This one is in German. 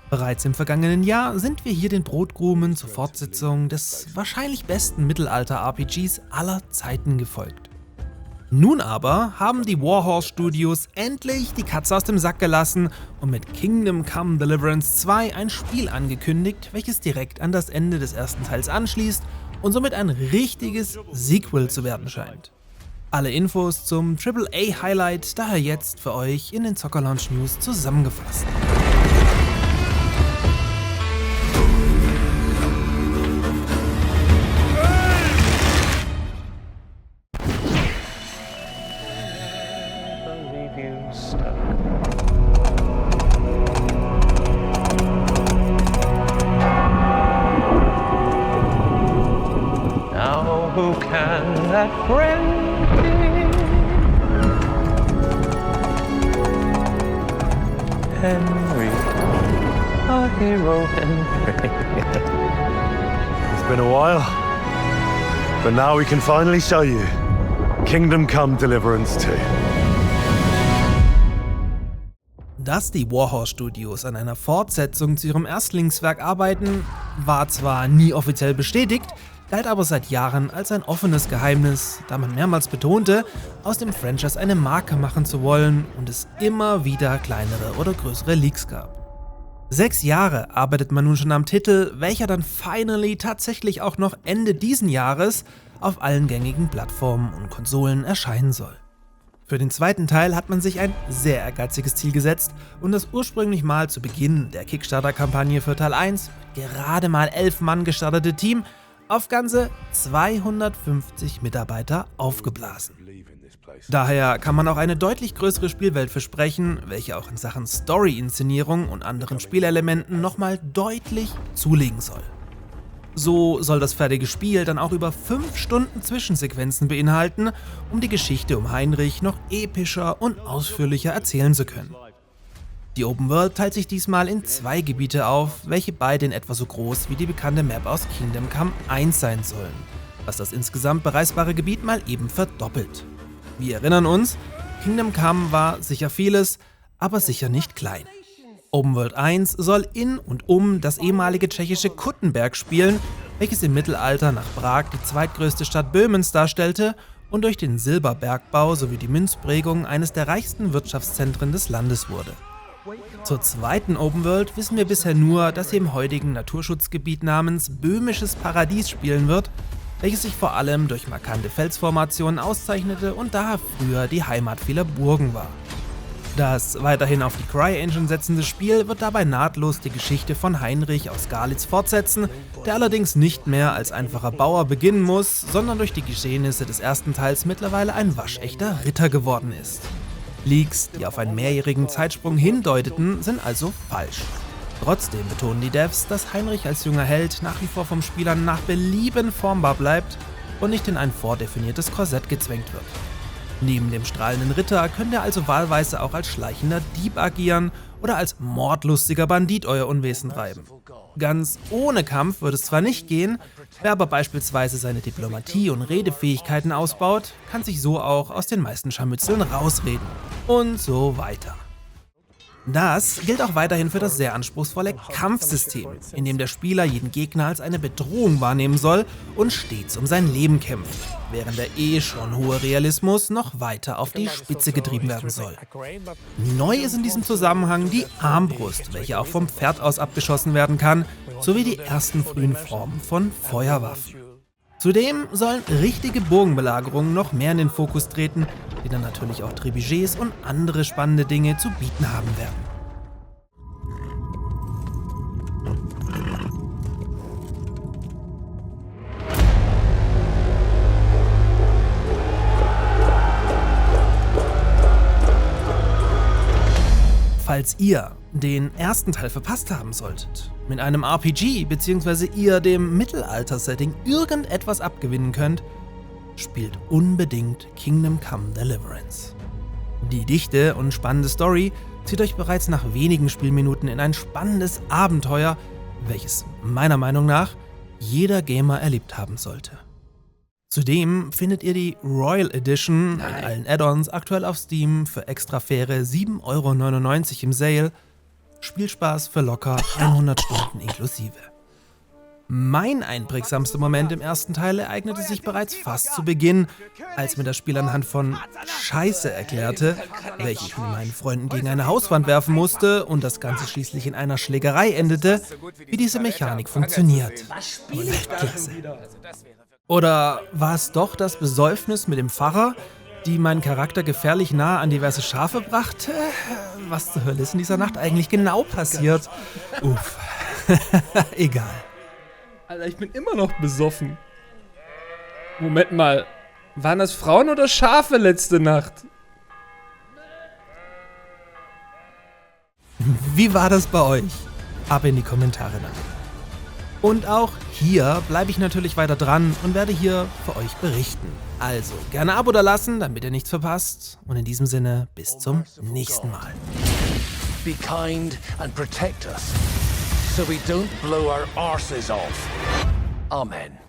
Bereits im vergangenen Jahr sind wir hier den Brotkrumen zur Fortsetzung des wahrscheinlich besten Mittelalter-RPGs aller Zeiten gefolgt. Nun aber haben die Warhorse Studios endlich die Katze aus dem Sack gelassen und mit Kingdom Come Deliverance 2 ein Spiel angekündigt, welches direkt an das Ende des ersten Teils anschließt und somit ein richtiges Sequel zu werden scheint. Alle Infos zum AAA-Highlight daher jetzt für euch in den Zocker Lounge News zusammengefasst. Now who can that friend be? Henry, our hero Henry. It's been a while, but now we can finally show you Kingdom Come Deliverance 2. Dass die Warhorse Studios an einer Fortsetzung zu ihrem Erstlingswerk arbeiten, war zwar nie offiziell bestätigt, galt aber seit Jahren als ein offenes Geheimnis, da man mehrmals betonte, aus dem Franchise eine Marke machen zu wollen und es immer wieder kleinere oder größere Leaks gab. 6 Jahre arbeitet man nun schon am Titel, welcher dann finally tatsächlich auch noch Ende diesen Jahres auf allen gängigen Plattformen und Konsolen erscheinen soll. Für den zweiten Teil hat man sich ein sehr ehrgeiziges Ziel gesetzt und das ursprünglich mal zu Beginn der Kickstarter-Kampagne für Teil 1 gerade mal 11 Mann gestartete Team auf ganze 250 Mitarbeiter aufgeblasen. Daher kann man auch eine deutlich größere Spielwelt versprechen, welche auch in Sachen Story-Inszenierung und anderen Spielelementen nochmal deutlich zulegen soll. So soll das fertige Spiel dann auch über 5 Stunden Zwischensequenzen beinhalten, um die Geschichte um Heinrich noch epischer und ausführlicher erzählen zu können. Die Open World teilt sich diesmal in 2 Gebiete auf, welche beide in etwa so groß wie die bekannte Map aus Kingdom Come 1 sein sollen, was das insgesamt bereisbare Gebiet mal eben verdoppelt. Wir erinnern uns, Kingdom Come war sicher vieles, aber sicher nicht klein. Open World 1 soll in und um das ehemalige tschechische Kuttenberg spielen, welches im Mittelalter nach Prag die zweitgrößte Stadt Böhmens darstellte und durch den Silberbergbau sowie die Münzprägung eines der reichsten Wirtschaftszentren des Landes wurde. Zur zweiten Open World wissen wir bisher nur, dass sie im heutigen Naturschutzgebiet namens Böhmisches Paradies spielen wird, welches sich vor allem durch markante Felsformationen auszeichnete und daher früher die Heimat vieler Burgen war. Das weiterhin auf die CryEngine setzende Spiel wird dabei nahtlos die Geschichte von Heinrich aus Galitz fortsetzen, der allerdings nicht mehr als einfacher Bauer beginnen muss, sondern durch die Geschehnisse des ersten Teils mittlerweile ein waschechter Ritter geworden ist. Leaks, die auf einen mehrjährigen Zeitsprung hindeuteten, sind also falsch. Trotzdem betonen die Devs, dass Heinrich als junger Held nach wie vor vom Spieler nach Belieben formbar bleibt und nicht in ein vordefiniertes Korsett gezwängt wird. Neben dem strahlenden Ritter könnt ihr also wahlweise auch als schleichender Dieb agieren oder als mordlustiger Bandit euer Unwesen treiben. Ganz ohne Kampf wird es zwar nicht gehen, wer aber beispielsweise seine Diplomatie und Redefähigkeiten ausbaut, kann sich so auch aus den meisten Scharmützeln rausreden. Und so weiter. Das gilt auch weiterhin für das sehr anspruchsvolle Kampfsystem, in dem der Spieler jeden Gegner als eine Bedrohung wahrnehmen soll und stets um sein Leben kämpft, während der schon hohe Realismus noch weiter auf die Spitze getrieben werden soll. Neu ist in diesem Zusammenhang die Armbrust, welche auch vom Pferd aus abgeschossen werden kann, sowie die ersten frühen Formen von Feuerwaffen. Zudem sollen richtige Burgenbelagerungen noch mehr in den Fokus treten, die dann natürlich auch Trebuchets und andere spannende Dinge zu bieten haben werden. Falls ihr den ersten Teil verpasst haben solltet, mit einem RPG bzw. ihr dem Mittelalter-Setting irgendetwas abgewinnen könnt, spielt unbedingt Kingdom Come Deliverance. Die dichte und spannende Story zieht euch bereits nach wenigen Spielminuten in ein spannendes Abenteuer, welches meiner Meinung nach jeder Gamer erlebt haben sollte. Zudem findet ihr die Royal Edition mit allen Add-ons aktuell auf Steam für extra faire 7,99 € im Sale Spielspaß für locker 100 Stunden inklusive. Mein einprägsamster Moment im ersten Teil ereignete sich bereits fast zu Beginn, als mir das Spiel anhand von Scheiße erklärte, welche ich mit meinen Freunden gegen eine Hauswand werfen musste und das Ganze schließlich in einer Schlägerei endete, wie diese Mechanik funktioniert. Weltklasse. Oder war es doch das Besäufnis mit dem Pfarrer, die meinen Charakter gefährlich nah an diverse Schafe brachte? Was zur Hölle ist in dieser Nacht eigentlich genau passiert? Uff. Egal. Alter, ich bin immer noch besoffen. Moment mal. Waren das Frauen oder Schafe letzte Nacht? Wie war das bei euch? Ab in die Kommentare damit. Und auch hier bleibe ich natürlich weiter dran und werde hier für euch berichten. Also, gerne Abo da lassen, damit ihr nichts verpasst. Und in diesem Sinne, bis zum nächsten Mal. Be kind and protect us, so we don't blow our arses off. Amen.